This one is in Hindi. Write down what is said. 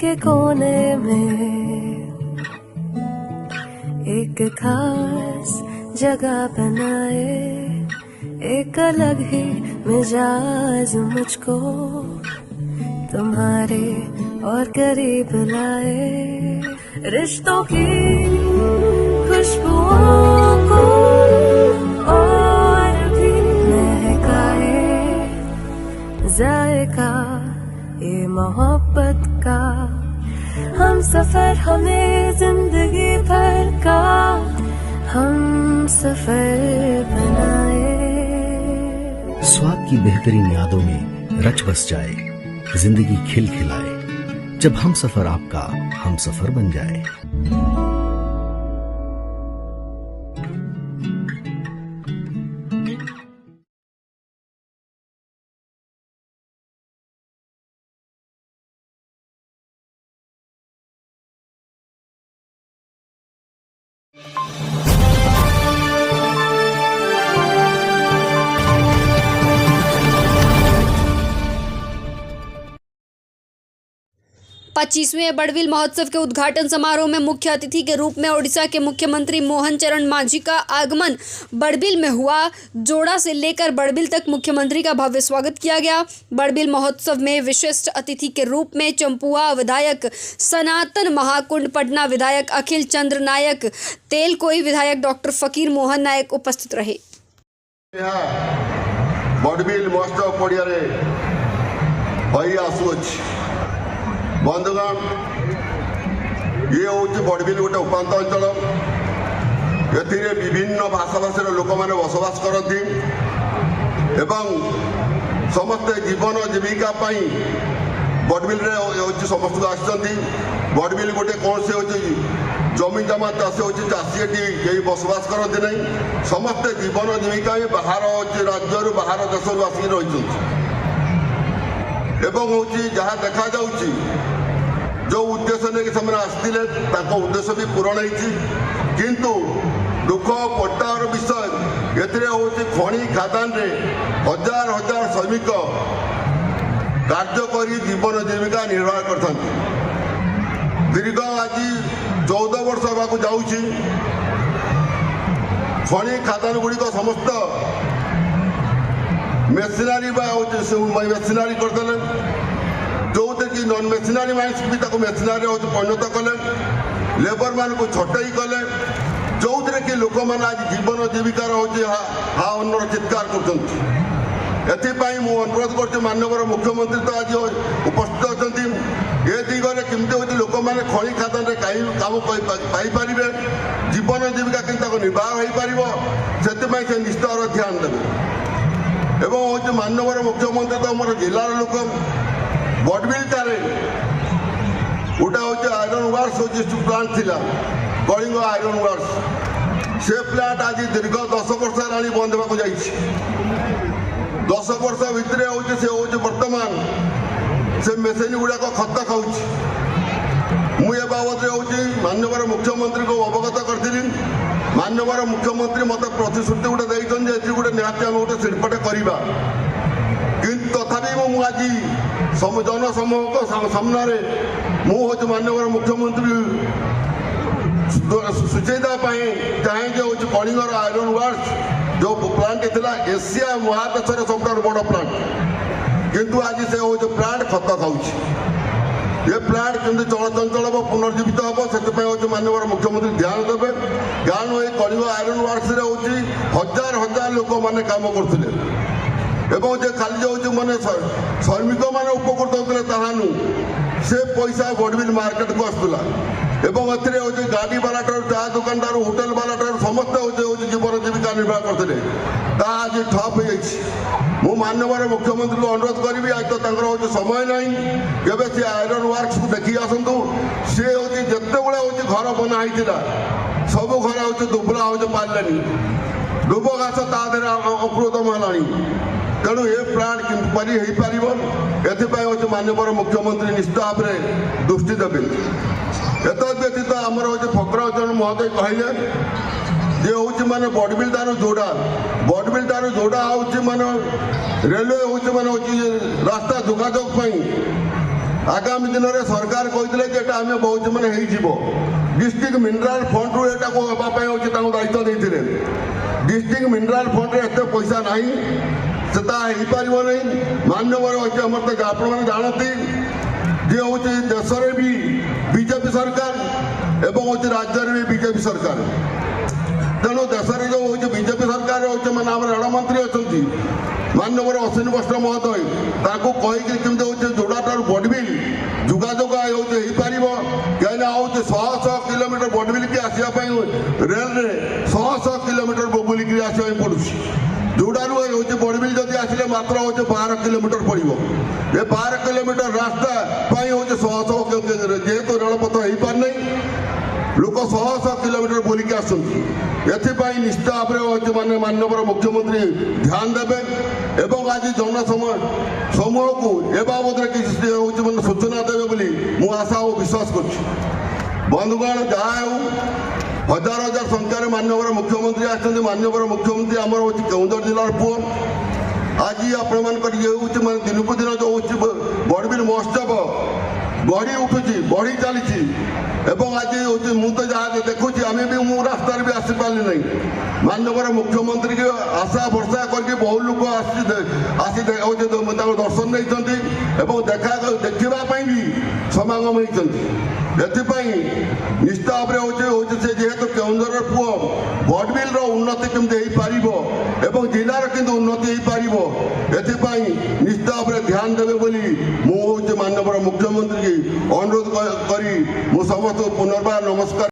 के कोने में एक खास जगह बनाए, एक अलग ही मिजाज मुझको तुम्हारे और करीब लाए, रिश्तों की खुशबुओं को और भी महकाए, जायका ये मोहब्बत का, हम सफर हमें जिंदगी भर का हम सफर बनाए। स्वाद की बेहतरीन यादों में रच बस जाए, जिंदगी खिल खिलाए, जब हम सफर आपका हम सफर बन जाए। पच्चीसवें बड़बिल महोत्सव के उद्घाटन समारोह में मुख्य अतिथि के रूप में ओडिशा के मुख्यमंत्री मोहन चरण मांझी का आगमन बड़बिल में हुआ। जोड़ा से लेकर बड़बिल तक मुख्यमंत्री का भव्य स्वागत किया गया। बड़बिल महोत्सव में विशिष्ट अतिथि के रूप में चंपुआ विधायक, सनातन महाकुंड पटना विधायक अखिल चंद्र नायक, तेलकोई विधायक डॉक्टर फकीर मोहन नायक उपस्थित रहे। बड़बिल महोत्सव पड़िया बंधुगण, ये हूँ बड़बिल गोटे उपात अंचल, ए विभिन्न भाषाभाषी लोक मैंने बसवास करती एवं समस्ते जीवन जीविका बड़बिल समस्त आसती। बड़बिल गोटे कौन से हूँ जमी जमा चाष हूँ चाषी कहीं बसवास करती नहीं, समस्ते जीवन जीविका बाहर राज्य बाहर देश आसिक रही हूँ जहाँ देखा जो उद्देश्य नहीं आसते उद्देश्य भी पूरण किंतु दुख पट्टार विषय ए खनि खादान हजार हजार श्रमिक कार्य कर जीवन जीविका निर्वाह कर दीर्घ आज 14 वर्ष होगा जाऊँगी। खनि खादान गुड़िक समस्त मेसिनारी मेसिनारी करदे, जो कि नन मेसिनारी माइंस भी मेसिनारी परिणत कले, लेबर मान को छटई कले, जो कि लोक मैंने आज जीवन जीविकार हा अन्नर चित्कार कर। मु अनुरोध कर माननीय मुख्यमंत्री तो आज उपस्थित अच्छा ए दिगरे केमती हूँ लोक मैंने खनि खादान काम पाइपर, जीवन जीविका के निर्वाह हो पार से निश्चित ध्यान देवे। एवं हूँ माननीय मुख्यमंत्री तो आम जिलार लोक बड़बिल गोटा हूँ आयरन वर्क्स हूँ प्लांट थिला कलिंग आयरन वर्क्स, से प्लांट आज दीर्घ 10 वर्ष है बंद होगा जा 10 वर्ष भितर हूँ से हूँ बर्तमान से मेसीन गुड़ाक खत खाऊ। मुझे बाबद हूँ माननीय मुख्यमंत्री को अवगत करी। माननीय मुख्यमंत्री मत प्रतिश्रुति गोटे देखते गोटे निहती आम गोटे शिल्पटे करवा, किंतु तथापि आज जनसमूह सामने मुझे माननीय मुख्यमंत्री सूचेदा चाहे जो हूँ कलिंगर आयरन वर्क्स जो प्लांट था एशिया महादेशर सबुठ बड़ प्लांट, किंतु आज से हूँ प्लांट खत खाऊ। ये प्लांट केमती चलचंचल हम पुनर्जीवित हम से माननीय मुख्यमंत्री ध्यान देवे। गाँव ये कलिंग आयरन वर्क्स हूँ हजार हजार लोक मैंने कम करते खाली जो मैंने श्रमिक मैंने उपकृत होते ताहानु से पैसा बड़बिल मार्केट को आसूला हूँ गाड़ी वाला चा दुकानदार होटेल वाला समस्त हूँ जीवन जीविका निर्वाह करते आज ठप हो। माननीय मुख्यमंत्री को अनुरोध करी आज तो हूँ समय ना केवे सी आयरन वर्क्स को देखी आसतु। सी हूँ जिते बड़े हूँ घर बनाई सब घर हूँ दुबला हूँ पारे दुब घास तादेह अमृतम है, तेणु ये प्लांट किपरि हो पार ए माननीय मुख्यमंत्री निश्चित भाव में दृष्टि देवे। एत व्यतीत आमर हूँ फकराचरण महोदय कहले जे हूँ माने बड़बिल तार जोड़ा हूँ माने रेलवे हूँ माने रास्ता जोगाजोग आगामी दिन में सरकार कहते आम बहुत मैंने डिस्ट्रिक्ट मिनराल फंड रू एटा हूँ दायित्व देते डिस्ट्रिक्ट मिनराल फंड एत पैसा ना से पार नहीं मान्यवर अच्छे आम तो आप जानती जे हूँ देश में भी बीजेपी सरकार एवं हूँ राज्य में भी बीजेपी सरकार तेणु देश में जो हूँ बीजेपी सरकार हूँ मैंने आम रेलमंत्री अच्छा मान्यवर अश्विनी वस्त्र महोदय कहीकि केमती हूँ जोड़ाटार बड़बिल जोगाजोग हो कहीं हूँ 100 किलोमीटर बड़बिल की आसवाई रेल में 100 किलोमीटर बुलिक आसवाई पड़ू जोड़ारू हूँ बड़बिल जब आसिले मात्र हूँ 12 किलोमीटर पड़ो ये 12 किलोमीटर रास्ता हूँ 100 जेहेतु रेलपथ हो पार नहीं लोक 100 किलोमीटर बोलिक आसपाई निश्चित भाव में मानने माननीय मुख्यमंत्री ध्यान देवे एवं आज जन समूह को ए बाबद किसी हूँ मैंने सूचना देवे बोली मु आशा और विश्वास कर बंधुगण जहाँ हजार हजार संख्यार माननीय मुख्यमंत्री आसते माननीय मुख्यमंत्री आम हूँ केन्दुझर जिलार पुओ आज आपण मैं दिन को दिन जो हूँ बड़बिल महोत्सव बढ़ी उठुची बढ़ी चली एवं आज हूँ मुझे जहाँ देखुँ आम भी मु रास्तार भी आसी पारे नहीं माननीय मुख्यमंत्री की आशा भरसा करके बहुत लोग आसी दर्शन नहीं देखापी भी समागम होती निश्चित भाव में हूँ से जेहेतु केन्दुझर पुओ बड़बिल उन्नति केमती हो पार एवं जिलार कि उन्नति हो पार निश्चित भाव में ध्यान देवे बोली मुझे माननीय मुख्यमंत्री की अनुरोध करी समस्त पुनर्बार नमस्कार।